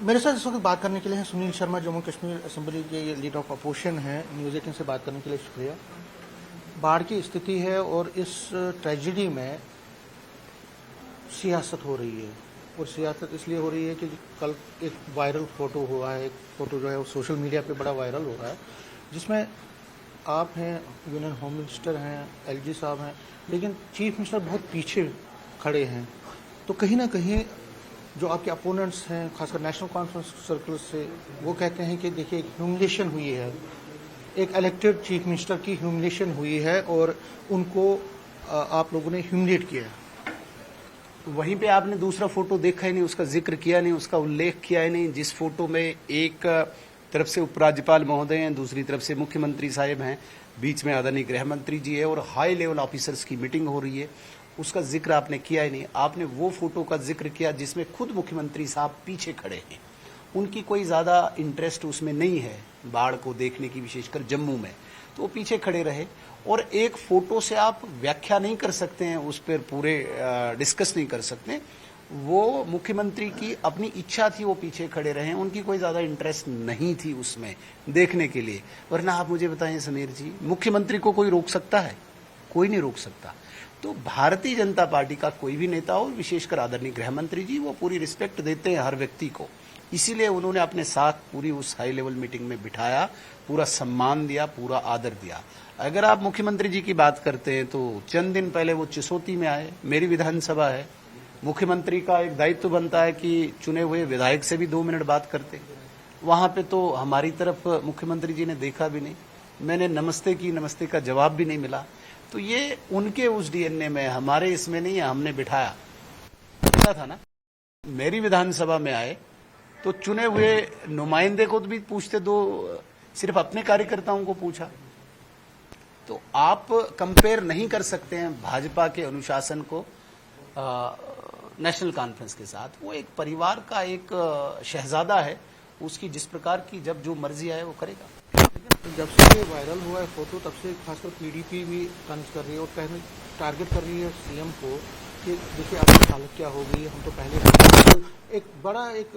मेरे साथ इस वक्त बात करने के लिए हैं सुनील शर्मा, जम्मू कश्मीर असेंबली के लीडर ऑफ अपोजिशन हैं। न्यूज़ 18 से बात करने के लिए शुक्रिया। बाढ़ की स्थिति है और इस ट्रेजिडी में सियासत हो रही है, और सियासत इसलिए हो रही है कि कल एक वायरल फोटो हुआ है, एक फोटो जो है वो सोशल मीडिया पे बड़ा वायरल हो रहा है, जिसमें आप हैं, यूनियन होम मिनिस्टर हैं, एलजी साहब हैं, लेकिन चीफ मिनिस्टर बहुत पीछे खड़े हैं। तो कहीं ना कहीं जो आपके अपोनेंट्स हैं, खासकर नेशनल कॉन्फ्रेंस सर्कल से, वो कहते हैं कि देखिए एक ह्यूमिलेशन हुई है, एक इलेक्टेड चीफ मिनिस्टर की ह्यूमिलेशन हुई है और उनको आप लोगों ने ह्यूमिलेट किया है। वहीं पे आपने दूसरा फोटो देखा ही नहीं, उसका जिक्र किया नहीं, उसका उल्लेख किया ही नहीं, जिस फोटो में एक तरफ से उपराज्यपाल महोदय हैं, दूसरी तरफ से मुख्यमंत्री साहब हैं, बीच में आदरणीय गृह मंत्री जी है और हाई लेवल ऑफिसर्स की मीटिंग हो रही है, उसका जिक्र आपने किया ही नहीं। आपने वो फोटो का जिक्र किया जिसमें खुद मुख्यमंत्री साहब पीछे खड़े हैं। उनकी कोई ज़्यादा इंटरेस्ट उसमें नहीं है बाढ़ को देखने की, विशेषकर जम्मू में, तो वो पीछे खड़े रहे। और एक फोटो से आप व्याख्या नहीं कर सकते हैं, उस पर पूरे डिस्कस नहीं कर सकते। वो मुख्यमंत्री की अपनी इच्छा थी, वो पीछे खड़े रहे, उनकी कोई ज़्यादा इंटरेस्ट नहीं थी उसमें देखने के लिए। वरना आप मुझे बताएं समीर जी, मुख्यमंत्री को कोई रोक सकता है? कोई नहीं रोक सकता। तो भारतीय जनता पार्टी का कोई भी नेता हो, विशेषकर आदरणीय गृह मंत्री जी, वो पूरी रिस्पेक्ट देते हैं हर व्यक्ति को, इसीलिए उन्होंने अपने साथ पूरी उस हाई लेवल मीटिंग में बिठाया, पूरा सम्मान दिया, पूरा आदर दिया। अगर आप मुख्यमंत्री जी की बात करते हैं तो चंद दिन पहले वो चिसोती में आए, मेरी विधानसभा है, मुख्यमंत्री का एक दायित्व बनता है कि चुने हुए विधायक से भी 2 मिनट बात करते। वहां पे तो हमारी तरफ मुख्यमंत्री जी ने देखा भी नहीं, मैंने नमस्ते की, नमस्ते का जवाब भी नहीं मिला। तो ये उनके उस डीएनए में, हमारे इसमें नहीं है। हमने बिठाया था ना, मेरी विधानसभा में आए तो चुने हुए नुमाइंदे को भी पूछते, दो सिर्फ अपने कार्यकर्ताओं को पूछा। तो आप कंपेयर नहीं कर सकते हैं भाजपा के अनुशासन को नेशनल कॉन्फ्रेंस के साथ। वो एक परिवार का एक शहजादा है, उसकी जिस प्रकार की जब जो मर्जी आए वो करेगा। जब से ये वायरल हुआ है फोटो, तब से खासकर पीडीपी भी तंज कर रही है और कहने टारगेट कर रही है सीएम को कि देखिए आपकी हालत क्या हो गई। हम तो पहले एक बड़ा एक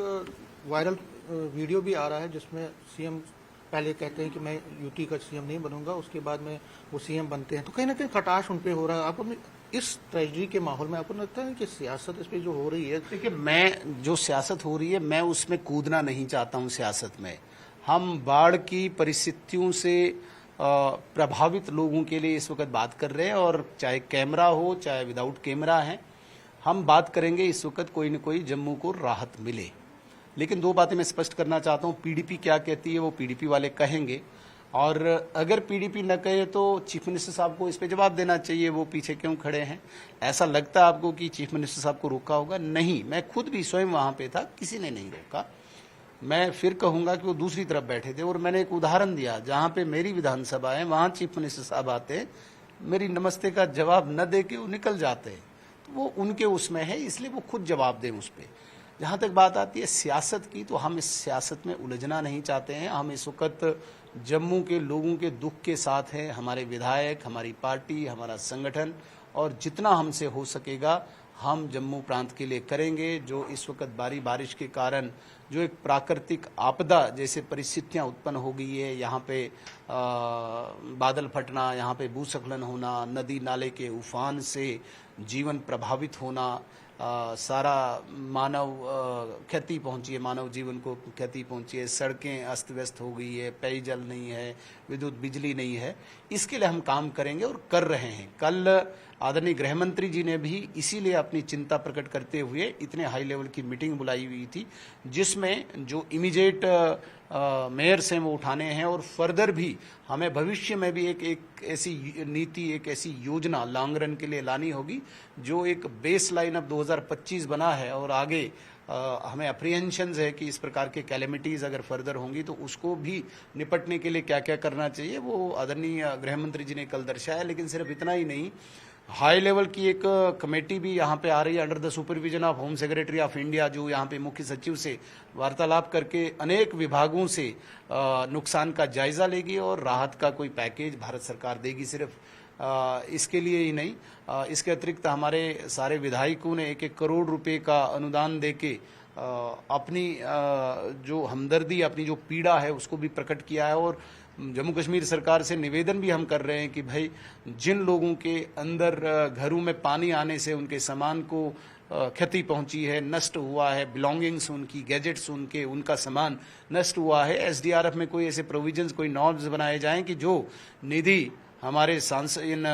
वायरल वीडियो भी आ रहा है जिसमें सीएम पहले कहते हैं कि मैं यूटी का सीएम नहीं बनूंगा, उसके बाद में वो सीएम बनते हैं। तो कहीं ना कहीं खटाश उन पे हो रहा है। आपको इस ट्रेजेडी के माहौल में आपको लगता है कि सियासत इस पे जो हो रही है? देखिए, मैं जो सियासत हो रही है, मैं उसमें कूदना नहीं चाहता हूं सियासत में। हम बाढ़ की परिस्थितियों से प्रभावित लोगों के लिए इस वक्त बात कर रहे हैं, और चाहे कैमरा हो चाहे विदाउट कैमरा है, हम बात करेंगे। इस वक्त कोई न कोई जम्मू को राहत मिले। लेकिन 2 बातें मैं स्पष्ट करना चाहता हूं। पीडीपी क्या कहती है वो पीडीपी वाले कहेंगे, और अगर पीडीपी न कहे तो चीफ मिनिस्टर साहब को इस पे जवाब देना चाहिए, वो पीछे क्यों खड़े हैं। ऐसा लगता है आपको कि चीफ मिनिस्टर साहब को रोका होगा? नहीं, मैं खुद भी स्वयं वहां पे था, किसी ने नहीं रोका। मैं फिर कहूंगा कि वो दूसरी तरफ बैठे थे, और मैंने एक उदाहरण दिया, जहां पे मेरी विधानसभा है वहां चीफ मिनिस्टर साहब आते, मेरी नमस्ते का जवाब न दे के वो निकल जाते। तो वो उनके उसमें है, इसलिए वो खुद जवाब दें उस पर। जहां तक बात आती है सियासत की, तो हम इस सियासत में उलझना नहीं चाहते हैं। हम इस वक्त जम्मू के लोगों के दुख के साथ हैं, हमारे विधायक, हमारी पार्टी, हमारा संगठन, और जितना हमसे हो सकेगा हम जम्मू प्रांत के लिए करेंगे। जो इस वक्त बारिश के कारण जो एक प्राकृतिक आपदा जैसे परिस्थितियां उत्पन्न हो गई है, यहाँ पे बादल फटना, यहाँ पे भूस्खलन होना, नदी नाले के उफान से जीवन प्रभावित होना, सारा मानव क्षति पहुंची है, मानव जीवन को क्षति पहुंची है, सड़कें अस्त व्यस्त हो गई है, पेयजल नहीं है, विद्युत बिजली नहीं है। इसके लिए हम काम करेंगे और कर रहे हैं। कल आदरणीय गृह मंत्री जी ने भी इसीलिए अपनी चिंता प्रकट करते हुए इतने हाई लेवल की मीटिंग बुलाई हुई थी, जिसमें जो इमीडिएट मेयर्स हैं वो उठाने हैं, और फर्दर भी हमें भविष्य में भी एक ऐसी नीति, एक ऐसी योजना लॉन्ग रन के लिए लानी होगी, जो एक बेस लाइन अब 2025 बना है, और आगे हमें अप्रीहेंशंस है कि इस प्रकार के कैलेमिटीज अगर फर्दर होंगी तो उसको भी निपटने के लिए क्या क्या करना चाहिए, वो आदरणीय गृह मंत्री जी ने कल दर्शाया। लेकिन सिर्फ इतना ही नहीं, हाई लेवल की एक कमेटी भी यहाँ पे आ रही है under the supervision of home secretary of India, जो यहाँ पे मुख्य सचिव से वार्तालाप करके अनेक विभागों से नुकसान का जायजा लेगी और राहत का कोई पैकेज भारत सरकार देगी। सिर्फ इसके लिए ही नहीं, इसके अतिरिक्त हमारे सारे विधायकों ने 1-1 करोड़ रुपए का अनुदान देके अपनी जो हमदर्दी, अपनी जो पीड़ा है उसको भी प्रकट किया है। और जम्मू कश्मीर सरकार से निवेदन भी हम कर रहे हैं कि भाई जिन लोगों के अंदर घरों में पानी आने से उनके सामान को क्षति पहुंची है, नष्ट हुआ है, बिलोंगिंग्स उनकी, गैजेट्स उनके, उनका सामान नष्ट हुआ है, एसडीआरएफ में कोई ऐसे प्रोविजंस, कोई नॉर्म्स बनाए जाएं कि जो निधि हमारे सांसद इन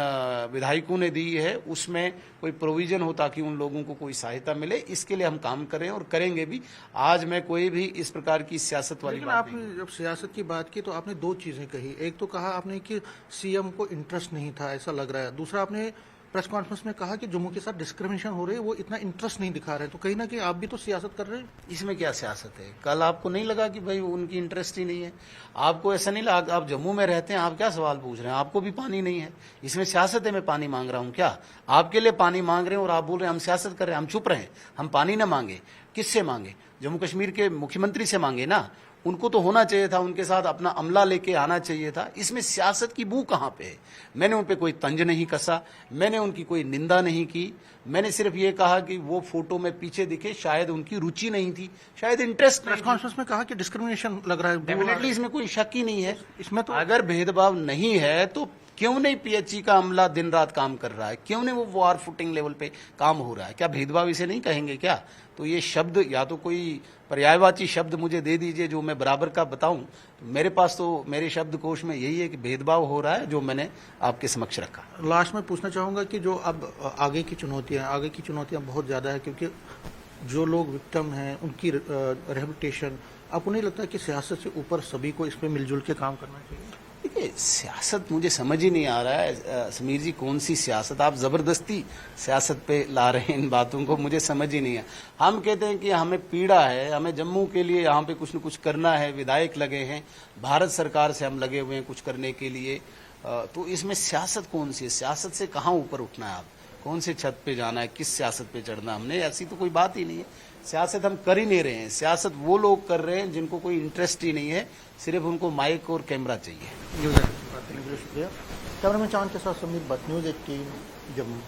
विधायकों ने दी है उसमें कोई प्रोविजन हो ताकि उन लोगों को कोई सहायता मिले। इसके लिए हम काम करें और करेंगे भी। आज मैं कोई भी इस प्रकार की सियासत वाली बात नहीं। आपने जब सियासत की बात की तो आपने दो चीजें कही। एक तो कहा आपने कि सीएम को इंटरेस्ट नहीं था, ऐसा लग रहा है। दूसरा आपने प्रेस कॉन्फ्रेंस में कहा कि जम्मू के साथ डिस्क्रिमिनेशन हो रही है, वो इतना इंटरेस्ट नहीं दिखा रहे। तो कहीं ना कहीं आप भी तो सियासत कर रहे हैं। इसमें क्या सियासत है? कल आपको नहीं लगा कि भाई उनकी इंटरेस्ट ही नहीं है? आपको ऐसा नहीं लगा? आप जम्मू में रहते हैं, आप क्या सवाल पूछ रहे हैं? आपको भी पानी नहीं है, इसमें सियासत है? मैं पानी मांग रहा हूं क्या? आपके लिए पानी मांग रहे हैं और आप बोल रहे हैं हम सियासत कर रहे हैं। हम चुप रहे, हम पानी ना मांगे। किससे मांगे? जम्मू कश्मीर के मुख्यमंत्री से मांगे ना। उनको तो होना चाहिए था, उनके साथ अपना अमला लेके आना चाहिए था। इसमें सियासत की बू कहां पे है? मैंने उन पे कोई तंज नहीं कसा, मैंने उनकी कोई निंदा नहीं की। मैंने सिर्फ ये कहा कि वो फोटो में पीछे दिखे, शायद उनकी रुचि नहीं थी, शायद इंटरेस्ट। प्रेस कॉन्फ्रेंस में कहा कि डिस्क्रिमिनेशन लग रहा है। डेफिनेटली इसमें कोई शक ही नहीं है। इसमें तो अगर भेदभाव नहीं है तो क्यों नहीं पीएचई का अमला दिन रात काम कर रहा है? क्यों नहीं वो वार फुटिंग लेवल पे काम हो रहा है? क्या भेदभाव इसे नहीं कहेंगे क्या? तो ये शब्द या तो कोई पर्यायवाची शब्द मुझे दे दीजिए जो मैं बराबर का बताऊं। तो मेरे पास तो मेरे शब्दकोश में यही है कि भेदभाव हो रहा है, जो मैंने आपके समक्ष रखा। लास्ट में पूछना चाहूंगा कि जो अब आगे की चुनौतियां बहुत ज्यादा है, क्योंकि जो लोग विक्टिम हैं उनकी रिहेबिलिटेशन, आपको नहीं लगता कि सियासत से ऊपर सभी को इस पे मिलजुल के काम करना चाहिए? देखिए, सियासत मुझे समझ ही नहीं आ रहा है समीर जी, कौन सी सियासत? आप जबरदस्ती सियासत पे ला रहे हैं इन बातों को, मुझे समझ ही नहीं है। हम कहते हैं कि हमें पीड़ा है, हमें जम्मू के लिए यहाँ पे कुछ न कुछ करना है, विधायक लगे हैं, भारत सरकार से हम लगे हुए हैं कुछ करने के लिए। तो इसमें सियासत कौन सी है? सियासत से कहाँ ऊपर उठना है? आप कौन से छत पे जाना है? किस सियासत पे चढ़ना? हमने ऐसी तो कोई बात ही नहीं है। सियासत हम कर ही नहीं रहे हैं। सियासत वो लोग कर रहे हैं जिनको कोई इंटरेस्ट ही नहीं है, सिर्फ उनको माइक और कैमरा चाहिए। शुक्रिया। कैमरामैन चांद के साथ समीर भट्ट, न्यूज़ 18 जम्मू।